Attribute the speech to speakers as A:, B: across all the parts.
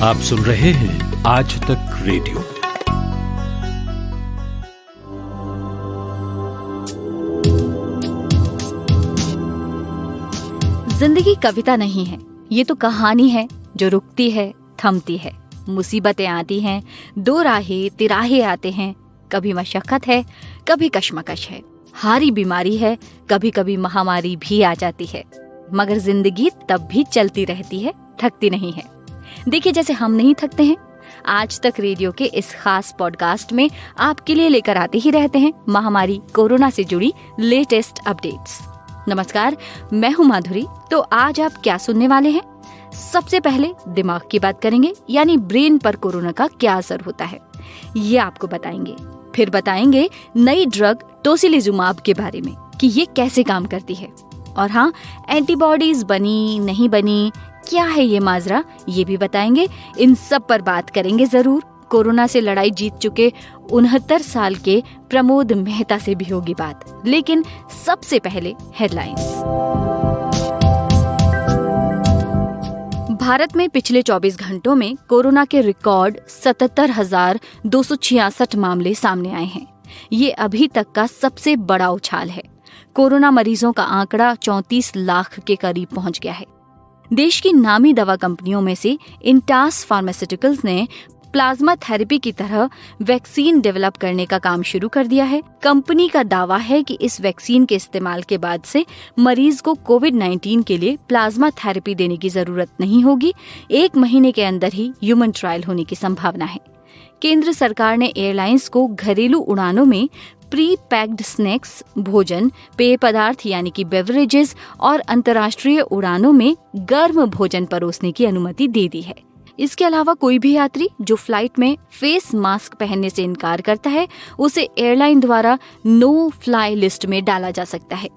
A: आप सुन रहे हैं आज तक रेडियो।
B: जिंदगी कविता नहीं है, ये तो कहानी है जो रुकती है, थमती है। मुसीबतें आती हैं, दो राहें तिराहे आते हैं। कभी मशक्कत है, कभी कशमकश है, हारी बीमारी है, कभी कभी महामारी भी आ जाती है। मगर जिंदगी तब भी चलती रहती है, थकती नहीं है। देखिए, जैसे हम नहीं थकते हैं, आज तक रेडियो के इस खास पॉडकास्ट में आपके लिए लेकर आते ही रहते हैं महामारी कोरोना से जुड़ी लेटेस्ट अपडेट्स। नमस्कार, मैं हूँ माधुरी। तो आज आप क्या सुनने वाले हैं? सबसे पहले दिमाग की बात करेंगे, यानी ब्रेन पर कोरोना का क्या असर होता है, ये आपको बताएंगे। फिर बताएंगे नई ड्रग टोसिलिजुमाब के बारे में कि ये कैसे काम करती है। और हाँ, एंटीबॉडीज बनी नहीं बनी, क्या है ये माजरा, ये भी बताएंगे। इन सब पर बात करेंगे जरूर। कोरोना से लड़ाई जीत चुके 69 साल के प्रमोद मेहता से भी होगी बात। लेकिन सबसे पहले हेडलाइंस। भारत में पिछले 24 घंटों में कोरोना के रिकॉर्ड 77,266 मामले सामने आए हैं। ये अभी तक का सबसे बड़ा उछाल है। कोरोना मरीजों का आंकड़ा 34 लाख के करीब पहुंच गया है। देश की नामी दवा कंपनियों में से इंटास फार्मास्यूटिकल्स ने प्लाज्मा थेरेपी की तरह वैक्सीन डेवलप करने का काम शुरू कर दिया है। कंपनी का दावा है कि इस वैक्सीन के इस्तेमाल के बाद से मरीज को कोविड-19 के लिए प्लाज्मा थेरेपी देने की जरूरत नहीं होगी। 1 महीने के अंदर ही ह्यूमन ट्रायल होने की संभावना है। केंद्र सरकार ने एयरलाइंस को घरेलू उड़ानों में प्री पैक्ड स्नैक्स, भोजन, पेय पदार्थ यानी कि बेवरेजेस और अंतर्राष्ट्रीय उड़ानों में गर्म भोजन परोसने की अनुमति दे दी है। इसके अलावा कोई भी यात्री जो फ्लाइट में फेस मास्क पहनने से इनकार करता है, उसे एयरलाइन द्वारा नो फ्लाई लिस्ट में डाला जा सकता है।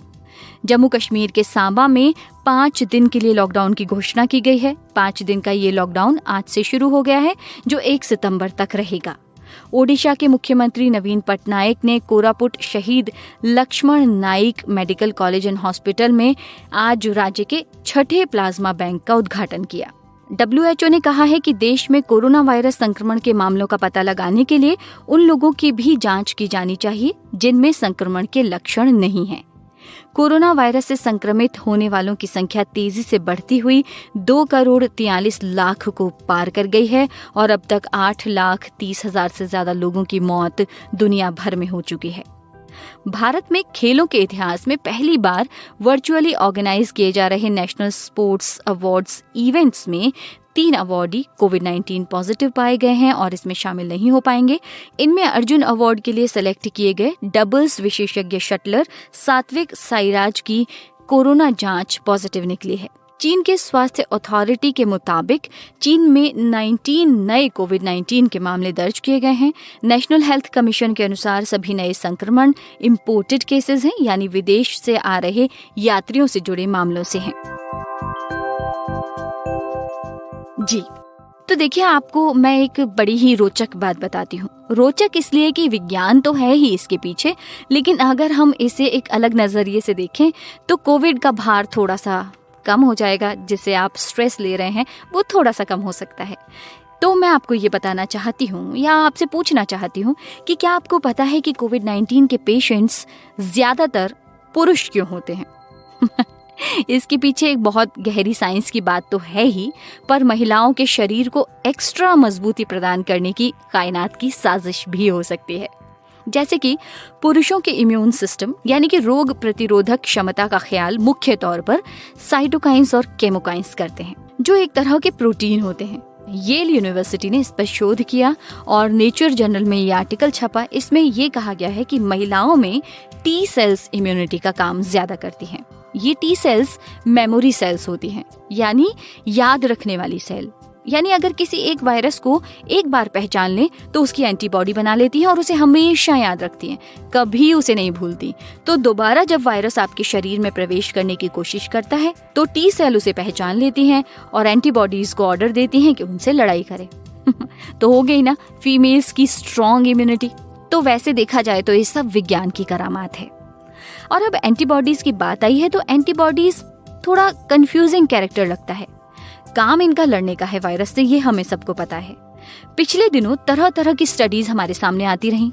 B: जम्मू कश्मीर के सांबा में 5 दिन के लिए लॉकडाउन की घोषणा की गई है। 5 दिन का ये लॉकडाउन आज से शुरू हो गया है, जो 1 सितंबर तक रहेगा। ओडिशा के मुख्यमंत्री नवीन पटनायक ने Koraput Shaheed Laxman Naik medical college and hospital में आज राज्य के 6ठे प्लाज्मा बैंक का उद्घाटन किया। WHO ने कहा है कि देश में कोरोना वायरस संक्रमण के मामलों का पता लगाने के लिए उन लोगों की भी जांच की जानी चाहिए जिनमें संक्रमण के लक्षण नहीं हैं। कोरोना वायरस से संक्रमित होने वालों की संख्या तेजी से बढ़ती हुई 2,43,00,000 को पार कर गई है और अब तक 8,30,000 से ज्यादा लोगों की मौत दुनिया भर में हो चुकी है। भारत में खेलों के इतिहास में पहली बार वर्चुअली ऑर्गेनाइज किए जा रहे नेशनल स्पोर्ट्स अवार्ड्स इवेंट्स में 3 अवार्डी कोविड-19 पॉजिटिव पाए गए हैं और इसमें शामिल नहीं हो पाएंगे। इनमें अर्जुन अवार्ड के लिए सेलेक्ट किए गए डबल्स विशेषज्ञ शटलर सात्विक साईराज की कोरोना जांच पॉजिटिव निकली है। चीन के स्वास्थ्य अथॉरिटी के मुताबिक चीन में 19 नए कोविड-19 के मामले दर्ज किए गए हैं। नेशनल हेल्थ कमीशन के अनुसार सभी नए संक्रमण इम्पोर्टेड केसेस हैं, यानी विदेश से आ रहे यात्रियों से जुड़े मामलों से हैं। जी, तो देखिए, आपको मैं एक बड़ी ही रोचक बात बताती हूँ। रोचक इसलिए कि विज्ञान तो है ही इसके पीछे, लेकिन अगर हम इसे एक अलग नजरिए से देखें तो कोविड का भार थोड़ा सा कम हो जाएगा। जिससे आप स्ट्रेस ले रहे हैं वो थोड़ा सा कम हो सकता है। तो मैं आपको ये बताना चाहती हूँ या आपसे पूछना चाहती हूँ कि क्या आपको पता है कि कोविड-19 के पेशेंट्स ज्यादातर पुरुष क्यों होते हैं? इसके पीछे एक बहुत गहरी साइंस की बात तो है ही, पर महिलाओं के शरीर को एक्स्ट्रा मजबूती प्रदान करने की कायनात की साजिश भी हो सकती है। जैसे कि पुरुषों के इम्यून सिस्टम यानी कि रोग प्रतिरोधक क्षमता का ख्याल मुख्य तौर पर साइटोकाइंस और केमोकाइंस करते हैं, जो एक तरह के प्रोटीन होते हैं। येल यूनिवर्सिटी ने इस पर शोध किया और नेचर जर्नल में ये आर्टिकल छपा। इसमें ये कहा गया है कि महिलाओं में टी सेल्स इम्यूनिटी का काम ज्यादा करती हैं। ये टी सेल्स मेमोरी सेल्स होती हैं, यानी याद रखने वाली सेल। यानी अगर किसी एक वायरस को एक बार पहचान ले तो उसकी एंटीबॉडी बना लेती है और उसे हमेशा याद रखती है, कभी उसे नहीं भूलती। तो दोबारा जब वायरस आपके शरीर में प्रवेश करने की कोशिश करता है तो टी सेल उसे पहचान लेती हैं और एंटीबॉडीज को ऑर्डर देती हैं कि उनसे लड़ाई करे। तो हो गई ना फीमेल्स की स्ट्रॉन्ग इम्यूनिटी। तो वैसे देखा जाए तो ये सब विज्ञान की करामात है। और अब एंटीबॉडीज की बात आई है तो एंटीबॉडीज थोड़ा कंफ्यूजिंग कैरेक्टर लगता है। काम इनका लड़ने का है वायरस से, ये हमें सबको पता है। पिछले दिनों तरह तरह की स्टडीज हमारे सामने आती रहीं।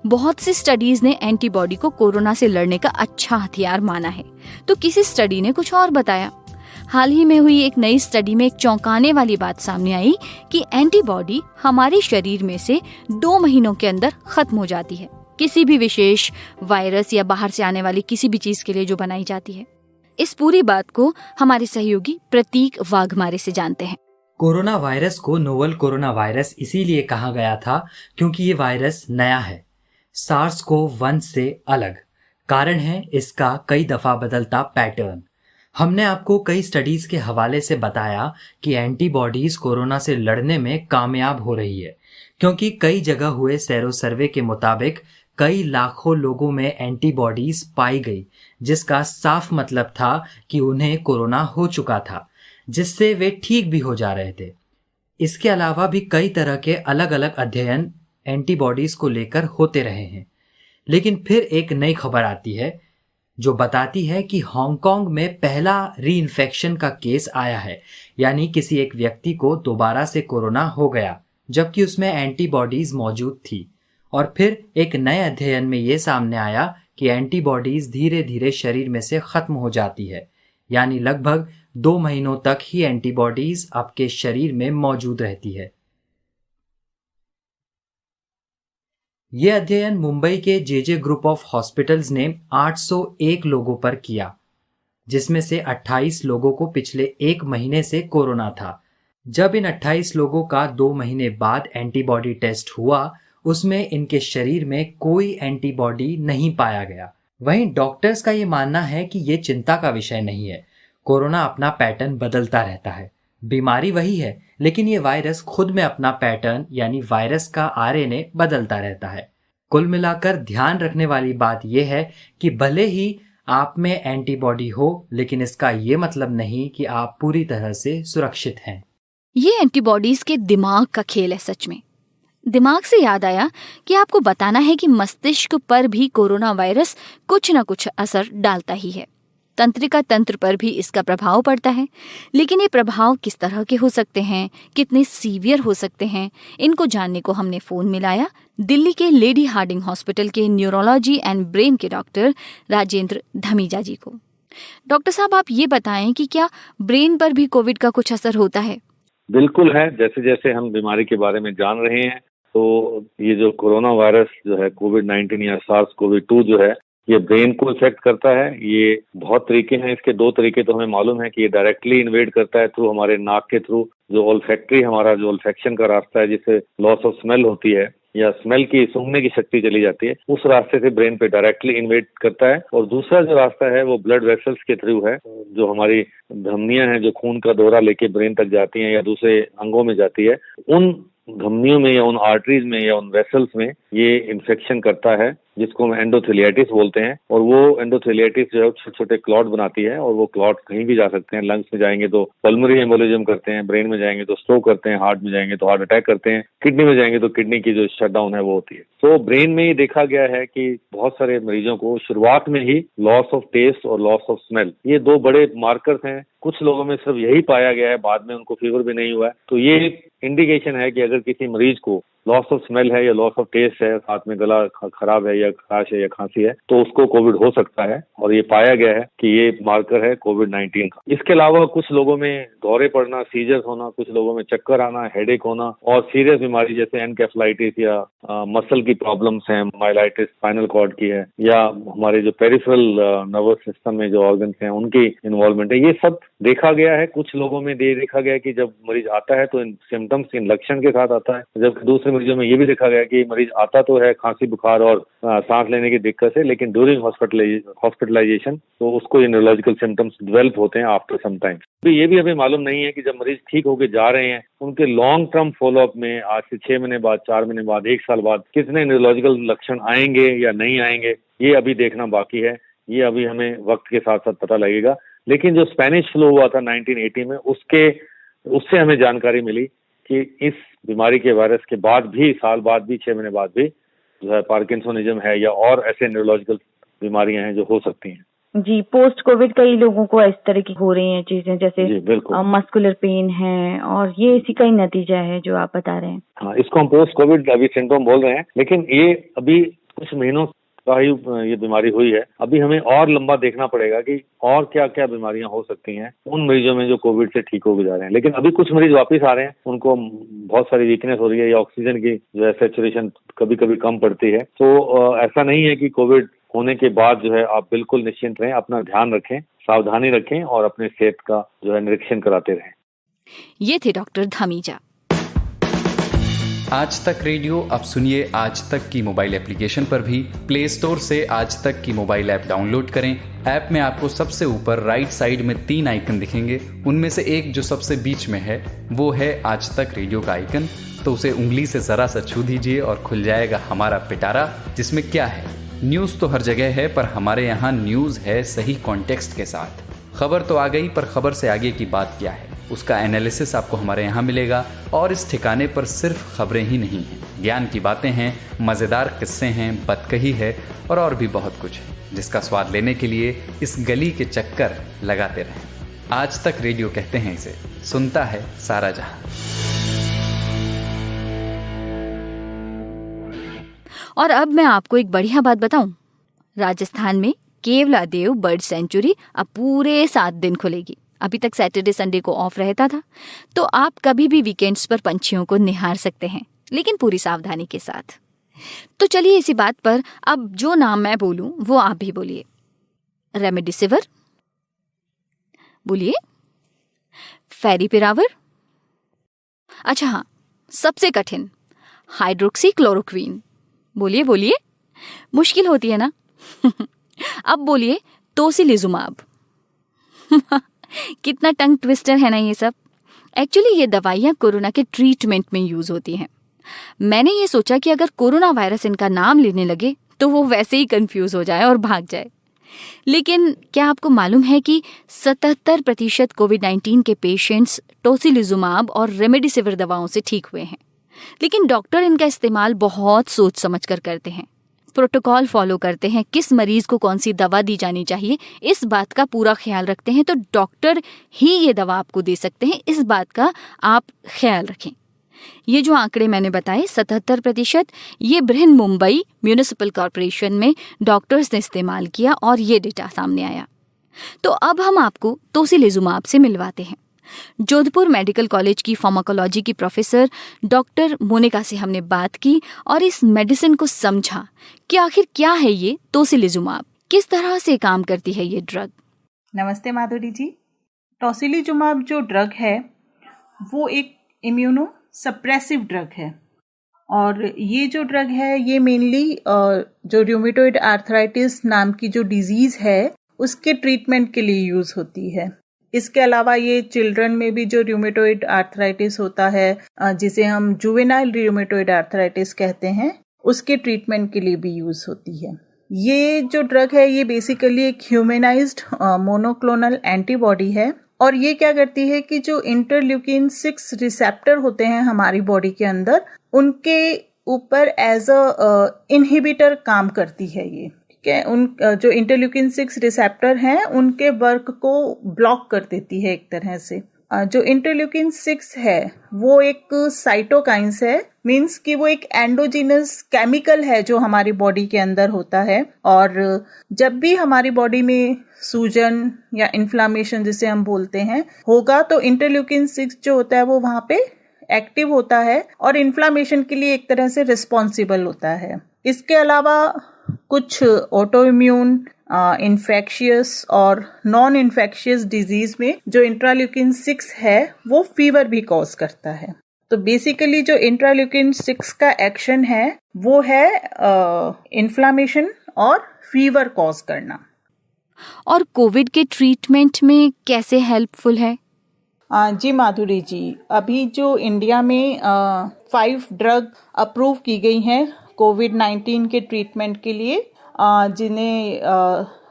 B: बहुत सी स्टडीज ने एंटीबॉडी को कोरोना से लड़ने का अच्छा हथियार माना है, तो किसी स्टडी ने कुछ और बताया। हाल ही में हुई एक नई स्टडी में एक चौंकाने वाली बात सामने आई कि एंटीबॉडी हमारे शरीर में से 2 महीनों के अंदर खत्म हो जाती है, किसी भी विशेष वायरस या बाहर से आने वाली किसी भी चीज के लिए जो बनाई जाती है। इस पूरी बात को हमारे सहयोगी प्रतीक वाघमारे से जानते हैं।
C: कोरोना वायरस को नोवल कोरोना वायरस इसीलिए कहा गया था क्योंकि ये वायरस नया है, SARS-CoV-1 से अलग। कारण है इसका कई दफा बदलता पैटर्न। हमने आपको कई स्टडीज के हवाले से बताया कि एंटीबॉडीज कोरोना से लड़ने में कामयाब हो रही है, क्योंकि कई जगह हुए सेरो सर्वे के मुताबिक कई लाखों लोगों में एंटीबॉडीज पाई गई, जिसका साफ मतलब था कि उन्हें कोरोना हो चुका था, जिससे वे ठीक भी हो जा रहे थे। इसके अलावा भी कई तरह के अलग अलग अध्ययन एंटीबॉडीज को लेकर होते रहे हैं। लेकिन फिर एक नई खबर आती है जो बताती है कि हांगकांग में पहला रीइंफेक्शन का केस आया है, यानी किसी एक व्यक्ति को दोबारा से कोरोना हो गया जबकि उसमें एंटीबॉडीज मौजूद थी। और फिर एक नए अध्ययन में ये सामने आया कि एंटीबॉडीज धीरे धीरे शरीर में से खत्म हो जाती है, यानी लगभग 2 महीनों तक ही एंटीबॉडीज आपके शरीर में मौजूद रहती है। यह अध्ययन मुंबई के जेजे ग्रुप ऑफ हॉस्पिटल्स ने 801 लोगों पर किया, जिसमें से 28 लोगों को पिछले 1 महीने से कोरोना था। जब इन 28 लोगों का 2 महीने बाद एंटीबॉडी टेस्ट हुआ, उसमें इनके शरीर में कोई एंटीबॉडी नहीं पाया गया। वहीं डॉक्टर्स का ये मानना है कि ये चिंता का विषय नहीं है। कोरोना अपना पैटर्न बदलता रहता है, बीमारी वही है, लेकिन ये वायरस खुद में अपना पैटर्न यानी वायरस का आरएनए बदलता रहता है। कुल मिलाकर ध्यान रखने वाली बात यह है कि भले ही आप में एंटीबॉडी हो, लेकिन इसका ये मतलब नहीं कि आप पूरी तरह से सुरक्षित हैं।
B: ये एंटीबॉडीज के दिमाग का खेल है सच में। दिमाग से याद आया कि आपको बताना है कि मस्तिष्क पर भी कोरोना वायरस कुछ न कुछ असर डालता ही है। तंत्रिका तंत्र पर भी इसका प्रभाव पड़ता है, लेकिन ये प्रभाव किस तरह के हो सकते हैं, कितने सीवियर हो सकते हैं, इनको जानने को हमने फोन मिलाया दिल्ली के लेडी हार्डिंग हॉस्पिटल के न्यूरोलॉजी एंड ब्रेन के डॉक्टर राजेंद्र धमीजा जी को। डॉक्टर साहब, आप ये बताएं कि क्या ब्रेन पर भी कोविड का कुछ असर होता है?
D: बिल्कुल है। जैसे जैसे हम बीमारी के बारे में जान रहे हैं, तो ये जो कोरोना वायरस जो है कोविड-19 या SARS-CoV-2 जो है, ये ब्रेन को इफेक्ट करता है। ये बहुत तरीके हैं, इसके 2 तरीके तो हमें मालूम है कि ये डायरेक्टली इन्वेड करता है थ्रू हमारे नाक के थ्रू, जो ओल्फैक्टरी हमारा जो ओल्फेक्शन का रास्ता है, जिससे लॉस ऑफ स्मेल होती है या स्मेल की सूंघने की शक्ति चली जाती है, उस रास्ते से ब्रेन पे डायरेक्टली इन्वेड करता है। और दूसरा जो रास्ता है वो ब्लड वेसल्स के थ्रू है, जो हमारी धमनियां हैं जो खून का दौरा लेके ब्रेन तक जाती हैं या दूसरे अंगों में जाती है, उन धमनियों में या उन आर्टरीज में या उन वेसल्स में ये इन्फेक्शन करता है, जिसको हम एंडोथेलियाइटिस बोलते हैं। और वो एंडोथेलियाइटिस जो है छोटे छोटे क्लॉट बनाती है, और वो क्लॉट कहीं भी जा सकते हैं। लंग्स में जाएंगे तो पल्मोनरी एम्बोलिज्म करते हैं, ब्रेन में जाएंगे तो स्ट्रोक करते हैं, हार्ट में जाएंगे तो हार्ट अटैक करते हैं, किडनी में जाएंगे तो किडनी की जो शटडाउन है वो होती है। तो ब्रेन में ये देखा गया है कि बहुत सारे मरीजों को शुरुआत में ही लॉस ऑफ टेस्ट और लॉस ऑफ स्मेल, ये 2 बड़े मार्कर्स हैं। कुछ लोगों में सिर्फ यही पाया गया है, बाद में उनको फीवर भी नहीं हुआ है। तो ये इंडिकेशन है कि अगर किसी मरीज को लॉस ऑफ स्मेल है या लॉस ऑफ टेस्ट है, साथ में गला खराब है या खराश है या खांसी है, तो उसको कोविड हो सकता है। और ये पाया गया है कि ये मार्कर है कोविड-19 का। इसके अलावा कुछ लोगों में दौरे पड़ना, सीजर्स होना, कुछ लोगों में चक्कर आना, हेडेक होना, और सीरियस बीमारी जैसे एनकेफेलाइटिस या मसल की प्रॉब्लम्स हैं, माइलाइटिस स्पाइनल कॉर्ड की है, या हमारे जो पेरिफेरल नर्वस सिस्टम में जो ऑर्गन्स हैं उनकी इन्वॉल्वमेंट है, ये सब देखा गया है। कुछ लोगों में देखा गया है कि जब मरीज आता है तो इन सिम्टम्स, इन लक्षण के साथ आता है, जबकि दूसरे मरीजों में ये भी देखा गया कि मरीज आता तो है खांसी बुखार और सांस लेने की दिक्कत है, लेकिन ड्यूरिंग हॉस्पिटलाइजेशन तो उसको ये न्यूरोलॉजिकल सिम्टम्स डेवलप होते हैं आफ्टर सम टाइम। तो ये भी हमें मालूम नहीं है कि जब मरीज ठीक होके जा रहे हैं, उनके लॉन्ग टर्म फॉलोअप में आज से 6 महीने बाद, 4 महीने बाद, 1 साल बाद कितने न्यूरोलॉजिकल लक्षण आएंगे या नहीं आएंगे, ये अभी देखना बाकी है। ये अभी हमें वक्त के साथ साथ पता लगेगा। लेकिन जो स्पेनिश फ्लू हुआ था 1980 में, उससे हमें जानकारी मिली कि इस बीमारी के वायरस के बाद भी, साल बाद भी, 6 महीने बाद भी जो है पार्किंसोनिज्म है या और ऐसे न्यूरोलॉजिकल बीमारियां हैं जो हो सकती हैं।
E: जी, पोस्ट कोविड कई लोगों को इस तरह की हो रही हैं चीजें, जैसे
D: जी बिल्कुल।
E: मस्कुलर पेन है, और ये इसी का ही नतीजा है जो आप बता रहे हैं।
D: हाँ, इसको हम पोस्ट कोविड अभी सिंड्रोम बोल रहे हैं, लेकिन ये अभी कुछ महीनों का ही ये बीमारी हुई है। अभी हमें और लंबा देखना पड़ेगा कि और क्या क्या बीमारियां हो सकती हैं उन मरीजों में जो कोविड से ठीक हो जा रहे हैं। लेकिन अभी कुछ मरीज वापस आ रहे हैं, उनको बहुत सारी वीकनेस हो रही है या ऑक्सीजन की जो है सैचुरेशन कभी कभी कम पड़ती है। तो ऐसा नहीं है कि कोविड होने के बाद जो है आप बिल्कुल निश्चिंत रहें, अपना ध्यान रखें, सावधानी रखें और अपने सेहत का जो है निरीक्षण कराते रहें।
B: ये थे डॉक्टर धमीजा।
A: आज तक रेडियो अब सुनिए आज तक की मोबाइल एप्लीकेशन पर भी। प्ले स्टोर से आज तक की मोबाइल ऐप डाउनलोड करें। ऐप में आपको सबसे ऊपर राइट साइड में 3 आइकन दिखेंगे। उनमें से एक जो सबसे बीच में है वो है आज तक रेडियो का आइकन। तो उसे उंगली से जरा सा छू दीजिए और खुल जाएगा हमारा पिटारा, जिसमें क्या है, न्यूज तो हर जगह है, पर हमारे यहाँ न्यूज है सही कॉन्टेक्स्ट के साथ। खबर तो आ गई, पर खबर से आगे की बात क्या है उसका एनालिसिस आपको हमारे यहाँ मिलेगा। और इस ठिकाने पर सिर्फ खबरें ही नहीं हैं, ज्ञान की बातें हैं, मज़ेदार किस्से हैं, बतकही है और भी बहुत कुछ है, जिसका स्वाद लेने के लिए इस गली के चक्कर लगाते रहें। आज तक रेडियो कहते हैं इसे, सुनता है सारा जहां।
B: और अब मैं आपको एक बढ़िया बात बताऊं। राजस्थान में केवलादेव बर्ड सेंचुरी अब पूरे 7 दिन खुलेगी। अभी तक सैटरडे संडे को ऑफ रहता था, तो आप कभी भी वीकेंड्स पर पंछियों को निहार सकते हैं, लेकिन पूरी सावधानी के साथ। तो चलिए इसी बात पर अब जो नाम मैं बोलूं वो आप भी बोलिए। रेमडेसिविर बोलिए, फेविपिराविर, अच्छा हाँ, सबसे कठिन हाइड्रोक्सी क्लोरोक्वीन। बोलिए बोलिए, मुश्किल होती है ना। अब बोलिए टोसिलिजुमाब। कितना टंग ट्विस्टर है ना ये सब। एक्चुअली ये दवाइयाँ कोरोना के ट्रीटमेंट में यूज होती हैं। मैंने ये सोचा कि अगर कोरोना वायरस इनका नाम लेने लगे तो वो वैसे ही कंफ्यूज हो जाए और भाग जाए। लेकिन क्या आपको मालूम है कि 77% कोविड-19 के पेशेंट्स टोसिलिजुमाब और रेमडेसिविर दवाओं से ठीक हुए हैं। लेकिन डॉक्टर इनका इस्तेमाल बहुत सोच समझ कर करते हैं, प्रोटोकॉल फॉलो करते हैं, किस मरीज को कौन सी दवा दी जानी चाहिए इस बात का पूरा ख्याल रखते हैं। तो डॉक्टर ही ये दवा आपको दे सकते हैं, इस बात का आप ख्याल रखें। ये जो आंकड़े मैंने बताए 77%, ये बृहन मुंबई म्यूनिसिपल कॉर्पोरेशन में डॉक्टर्स ने इस्तेमाल किया और ये डेटा सामने आया। तो अब हम आपको टोसिलिजुमाब से मिलवाते हैं। जोधपुर मेडिकल कॉलेज की फार्माकोलॉजी की प्रोफेसर डॉक्टर मोनिका से हमने बात की और इस मेडिसिन को समझा कि आखिर क्या है ये टोसिलिजुमाब, किस तरह से काम करती है ये ड्रग।
F: नमस्ते माधुरी जी। टोसिलिजुमाब जो ड्रग है वो एक इम्यूनो सप्रेसिव ड्रग है, और ये जो ड्रग है ये मेनली जो रूमेटॉइड आर्थराइटिस नाम की जो डिजीज है उसके ट्रीटमेंट के लिए यूज होती है। इसके अलावा ये चिल्ड्रन में भी जो रूमेटॉइड आर्थराइटिस होता है, जिसे हम जुवेनाइल रूमेटॉइड आर्थराइटिस कहते हैं, उसके ट्रीटमेंट के लिए भी यूज होती है। ये जो ड्रग है ये बेसिकली एक ह्यूमनाइज्ड मोनोक्लोनल एंटीबॉडी है, और ये क्या करती है कि जो इंटरल्यूकिन 6 रिसेप्टर होते हैं हमारी बॉडी के अंदर, उनके ऊपर एज अ इनहिबिटर काम करती है ये। ठीक है, उन जो इंटरल्यूकिन 6 रिसेप्टर हैं उनके वर्क को ब्लॉक कर देती है एक तरह से। जो इंटरल्यूकिन 6 है वो एक साइटोकाइंस है, मींस कि वो एक एंडोजीनस केमिकल है जो हमारी बॉडी के अंदर होता है, और जब भी हमारी बॉडी में सूजन या इन्फ्लामेशन जिसे हम बोलते हैं होगा तो इंटरल्यूकिन 6 जो होता है वो वहां पे एक्टिव होता है और इन्फ्लामेशन के लिए एक तरह से रिस्पॉन्सिबल होता है। इसके अलावा कुछ ऑटो इम्यून, इन्फेक्शियस और नॉन इन्फेक्शियस डिजीज में जो इंटरल्यूकिन 6 है वो फीवर भी कॉज करता है। तो बेसिकली जो इंटरल्यूकिन 6 का एक्शन है वो है इन्फ्लामेशन और फीवर कॉज करना।
B: और कोविड के ट्रीटमेंट में कैसे हेल्पफुल है?
F: जी माधुरी जी, अभी जो इंडिया में 5 ड्रग अप्रूव की गई हैं कोविड-19 के ट्रीटमेंट के लिए, जिन्हें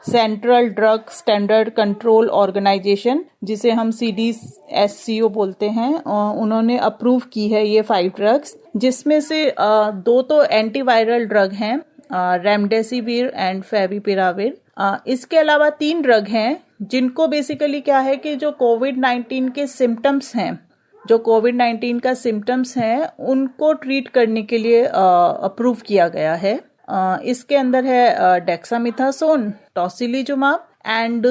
F: central drug standard control organization, जिसे हम CDSCO बोलते हैं, उन्होंने अप्रूव की है ये 5 ड्रग्स, जिसमें से 2 तो एंटीवायरल ड्रग हैं, रेमडेसिविर एंड फेविपिराविर। इसके अलावा 3 ड्रग हैं जिनको बेसिकली क्या है कि जो कोविड-19 के सिम्टम्स हैं, जो कोविड-19 का सिम्टम्स हैं उनको ट्रीट करने के लिए अप्रूव किया गया है। इसके अंदर है डेक्सामेथासोन, टोसिलीजुमाब एंड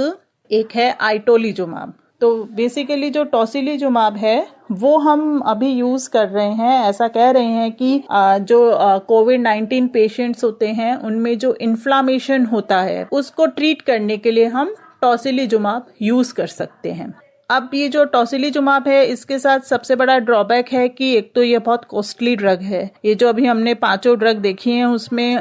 F: एक है आइटोलीजुमाब। तो बेसिकली जो टोसिलीजुमाब है वो हम अभी यूज कर रहे हैं। ऐसा कह रहे हैं कि जो कोविड-19 पेशेंट्स होते हैं उनमें जो इन्फ्लामेशन होता है उसको ट्रीट करने के लिए हम टोसिलीजुमाब यूज कर सकते हैं। अब ये जो टोसिलीजुमाब है इसके साथ सबसे बड़ा ड्रॉबैक है कि एक तो ये बहुत कॉस्टली ड्रग है। ये जो अभी हमने 5 ड्रग देखी हैं उसमें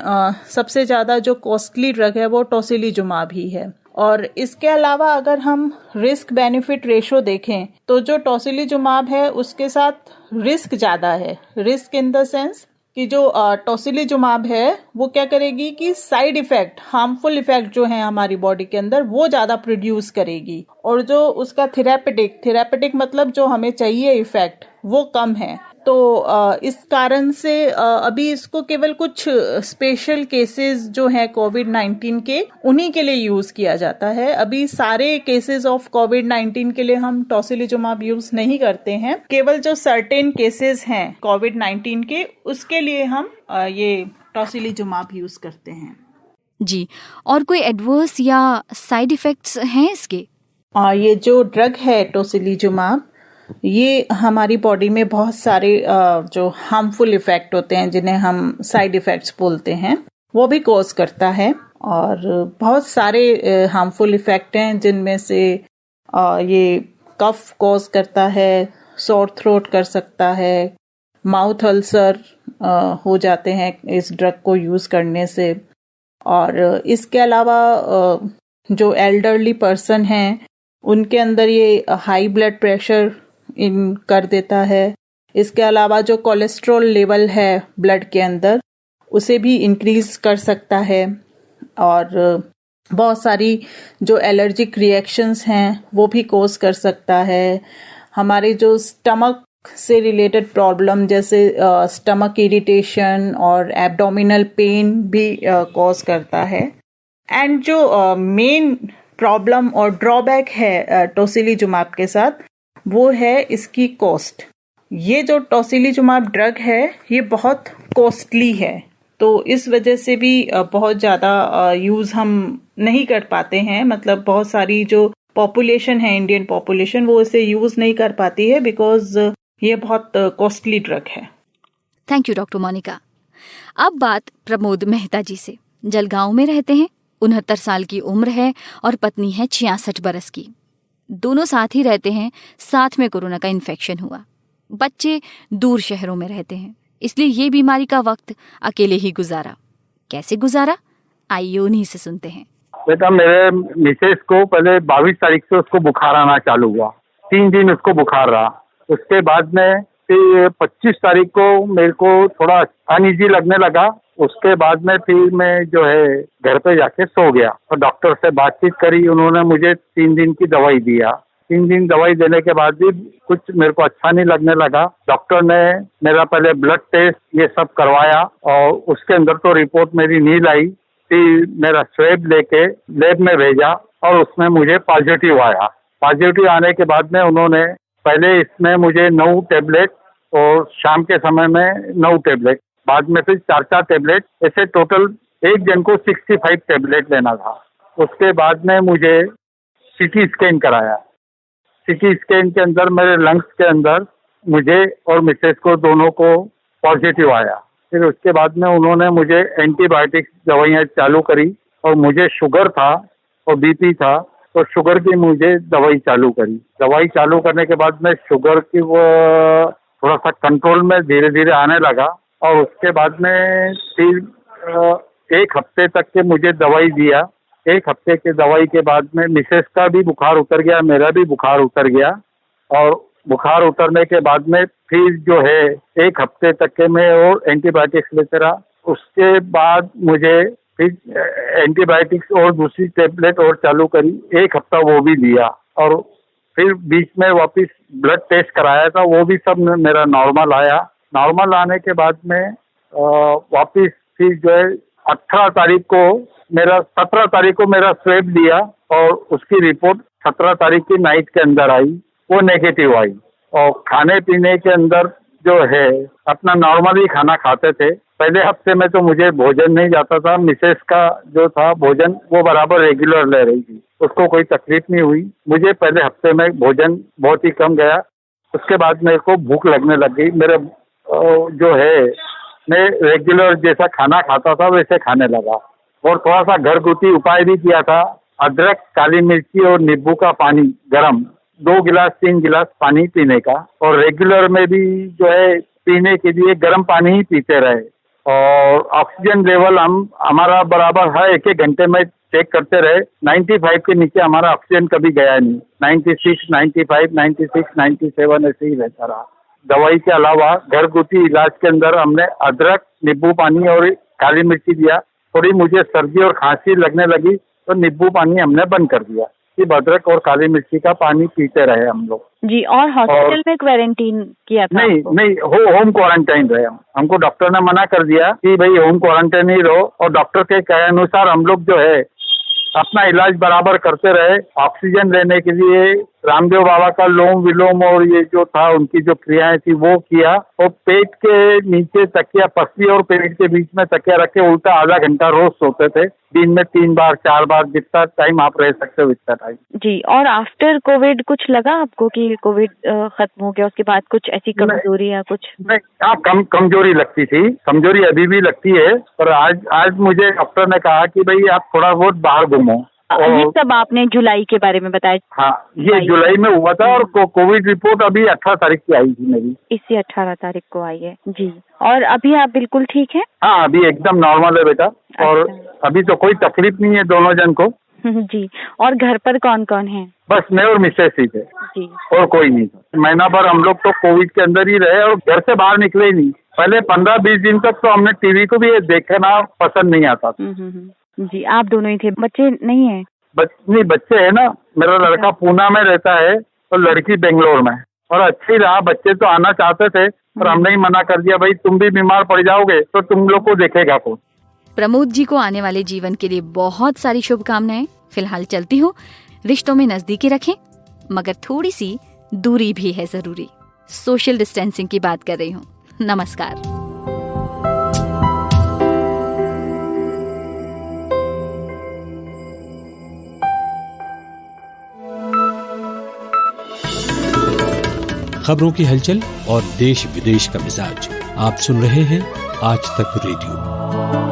F: सबसे ज्यादा जो कॉस्टली ड्रग है वो टोसिलीजुमाब ही है। और इसके अलावा अगर हम रिस्क बेनिफिट रेशो देखें तो जो टोसिलीजुमाब है उसके साथ रिस्क ज्यादा है। रिस्क इन द सेंस कि जो टोसिलीजुमाब है वो क्या करेगी कि साइड इफेक्ट, हार्मफुल इफेक्ट जो है हमारी बॉडी के अंदर वो ज्यादा प्रोड्यूस करेगी, और जो उसका थेरापेटिक मतलब जो हमें चाहिए इफेक्ट वो कम है। तो इस कारण से अभी इसको केवल कुछ स्पेशल केसेस जो हैं कोविड-19 के उन्हीं के लिए यूज किया जाता है। अभी सारे केसेस ऑफ कोविड-19 के लिए हम टोसिलीजुमाब यूज नहीं करते हैं। केवल जो सर्टेन केसेस हैं कोविड-19 के उसके लिए हम ये टोसिलीजुमाब यूज करते हैं।
B: जी, और कोई एडवर्स या साइड इफेक्ट्स हैं इसके?
F: ये जो ड्रग है टोसिलीजुमाब ये हमारी बॉडी में बहुत सारे जो हार्मफुल इफेक्ट होते हैं जिन्हें हम साइड इफेक्ट्स बोलते हैं वो भी कॉज करता है। और बहुत सारे हार्मफुल इफेक्ट हैं जिनमें से ये कफ कॉज करता है, सोर थ्रोट कर सकता है, माउथ अल्सर हो जाते हैं इस ड्रग को यूज करने से। और इसके अलावा जो एल्डरली पर्सन हैं उनके अंदर ये हाई ब्लड प्रेशर इन कर देता है। इसके अलावा जो कोलेस्ट्रॉल लेवल है ब्लड के अंदर उसे भी इंक्रीज कर सकता है। और बहुत सारी जो एलर्जिक रिएक्शंस हैं वो भी कॉज कर सकता है। हमारे जो स्टमक से रिलेटेड प्रॉब्लम जैसे स्टमक इरिटेशन और एब्डोमिनल पेन भी कॉज करता है। एंड जो मेन प्रॉब्लम और ड्रॉबैक है टोसिलीजुमाब के साथ वो है इसकी कॉस्ट। ये जो टोसिलीजुमाब ड्रग है ये बहुत कॉस्टली है, तो इस वजह से भी बहुत ज़्यादा यूज़ हम नहीं कर पाते हैं। मतलब बहुत सारी जो पॉपुलेशन है, इंडियन पॉपुलेशन, वो इसे यूज़ नहीं कर पाती है बिकॉज ये बहुत कॉस्टली ड्रग है।
B: Thank you doctor Monika. अब बात प्रमोद मेहता जी से। जलगांव में रहते हैं, 69 साल की उम्र है और पत्नी है 66 बरस की। दोनों साथ ही रहते हैं। साथ में कोरोना का इन्फेक्शन हुआ। बच्चे दूर शहरों में रहते हैं, इसलिए ये बीमारी का वक्त अकेले ही गुजारा। कैसे गुजारा, आइए उन्हीं से सुनते हैं।
G: बेटा, मेरे मिसेस को पहले 22 तारीख से उसको बुखार आना चालू हुआ। 3 दिन उसको बुखार रहा। उसके बाद में फिर 25 तारीख को मेरे को थोड़ा अनईजी लगने लगा। उसके बाद में फिर मैं जो है घर पे जाके सो गया और डॉक्टर से बातचीत करी। उन्होंने मुझे 3 दिन की दवाई दिया। 3 दिन दवाई देने के बाद भी कुछ मेरे को अच्छा नहीं लगने लगा। डॉक्टर ने मेरा पहले ब्लड टेस्ट ये सब करवाया और उसके अंदर तो रिपोर्ट मेरी नहीं लाई। फिर मेरा स्वैब लेके लैब में भेजा और उसमें मुझे पॉजिटिव आया। पॉजिटिव आने के बाद में उन्होंने पहले इसमें मुझे 9 टैबलेट और शाम के समय में 9 टैबलेट, बाद में फिर 4 टैबलेट, ऐसे टोटल एक जन को 65 टैबलेट लेना था। उसके बाद में मुझे सीटी स्कैन कराया। सीटी स्कैन के अंदर मेरे लंग्स के अंदर मुझे और मिसेस को दोनों को पॉजिटिव आया। फिर उसके बाद में उन्होंने मुझे एंटीबायोटिक्स दवाइयाँ चालू करी और मुझे शुगर था और बीपी था, तो शुगर की मुझे दवाई चालू करी। दवाई चालू करने के बाद में शुगर की वो थोड़ा सा कंट्रोल में धीरे धीरे आने लगा। और उसके बाद में फिर 1 हफ्ते तक के मुझे दवाई दिया। 1 हफ्ते के दवाई के बाद में मिसेस का भी बुखार उतर गया, मेरा भी बुखार उतर गया। और बुखार उतरने के बाद में फिर जो है 1 हफ्ते तक के मैं और एंटीबायोटिक्स लेते रहा। उसके बाद मुझे फिर एंटीबायोटिक्स और दूसरी टेबलेट और चालू करी। 1 हफ्ता वो भी लिया और फिर बीच में वापस ब्लड टेस्ट कराया था, वो भी सब मेरा नॉर्मल आया। नॉर्मल आने के बाद में वापस फिर जो है 17 तारीख को मेरा स्वेब लिया और उसकी रिपोर्ट 17 तारीख की नाइट के अंदर आई, वो नेगेटिव आई। और खाने पीने के अंदर जो है अपना नॉर्मली खाना खाते थे। पहले हफ्ते में तो मुझे भोजन नहीं जाता था, मिसेस का जो था भोजन वो बराबर रेगुलर ले रही थी, उसको कोई तकलीफ नहीं हुई। मुझे पहले हफ्ते में भोजन बहुत ही कम गया, उसके बाद मेरे को भूख लगने लग गई। मेरे जो है मैं रेगुलर जैसा खाना खाता था वैसे खाने लगा। और थोड़ा सा घरगुती उपाय भी किया था, अदरक, काली मिर्ची और नींबू का पानी गरम 2 गिलास 3 गिलास पानी पीने का। और रेगुलर में भी जो है पीने के लिए गर्म पानी ही पीते रहे। और ऑक्सीजन लेवल हमारा बराबर हर एक घंटे में चेक करते रहे। 95 के नीचे हमारा ऑक्सीजन कभी गया नहीं। 96, 95, 96, 97 ऐसे ही रहता रहा। दवाई के अलावा घरगुती इलाज के अंदर हमने अदरक, नींबू पानी और काली मिर्ची दिया। थोड़ी मुझे सर्दी और खांसी लगने लगी तो नींबू पानी हमने बंद कर दिया। सिर्फ अदरक और काली मिर्ची का पानी पीते रहे हम लोग
E: जी। और हॉस्पिटल में क्वारंटीन किया था?
G: नहीं, होम क्वारंटाइन रहे हमको डॉक्टर ने मना कर दिया कि भाई होम क्वारंटाइन ही रहो। और डॉक्टर के कहे अनुसार हम लोग जो है अपना इलाज बराबर करते रहे। ऑक्सीजन लेने के लिए रामदेव बाबा का लोम विलोम और ये जो था उनकी जो क्रियाएं थी वो किया। और पेट के नीचे तकिया, पसली और पेट के बीच में तकिया रख के उल्टा आधा घंटा रोज सोते थे। दिन में 3 बार 4 बार जितना टाइम आप रह सकते हो इतना टाइम
E: जी। और आफ्टर कोविड कुछ लगा आपको कि कोविड खत्म हो गया, उसके बाद कुछ ऐसी कमजोरी या कुछ?
G: नहीं, कमजोरी लगती थी, कमजोरी अभी भी लगती है। पर आज मुझे डॉक्टर ने कहा कि भाई आप थोड़ा बहुत बाहर घूमो।
E: ये सब आपने जुलाई के बारे में बताया?
G: हाँ, ये जुलाई में हुआ था। और कोविड रिपोर्ट अभी 18 तारीख की आई थी मेरी।
E: इसी 18 तारीख को आई है जी। और अभी आप बिल्कुल ठीक है?
G: हाँ, अभी एकदम नॉर्मल है बेटा। और अभी तो कोई तकलीफ नहीं है दोनों जन को
E: जी। और घर पर कौन कौन है?
G: बस मैं और मिसेस ही थे
E: जी,
G: और कोई नहीं था। महीना भर हम लोग तो कोविड के अंदर ही रहे और घर से बाहर निकले ही नहीं। पहले 15-20 दिन तक तो हमने टीवी को भी देखना पसंद नहीं आता था।
E: जी। आप दोनों ही थे, बच्चे नहीं है?
G: नहीं, बच्चे है ना। मेरा लड़का पूना में रहता है और लड़की बेंगलोर में। और अच्छा ही रहा, बच्चे तो आना चाहते थे पर हमने ही मना कर दिया, भाई तुम भी बीमार पड़ जाओगे तो तुम लोग को देखेगा कौन।
B: प्रमोद जी को आने वाले जीवन के लिए बहुत सारी शुभकामनाएं। फिलहाल चलती हूँ। रिश्तों में नजदीकी रखें, मगर थोड़ी सी दूरी भी है जरूरी। सोशल डिस्टेंसिंग की बात कर रही हूँ। नमस्कार।
H: खबरों की हलचल और देश विदेश का मिजाज आप सुन रहे हैं आज तक रेडियो।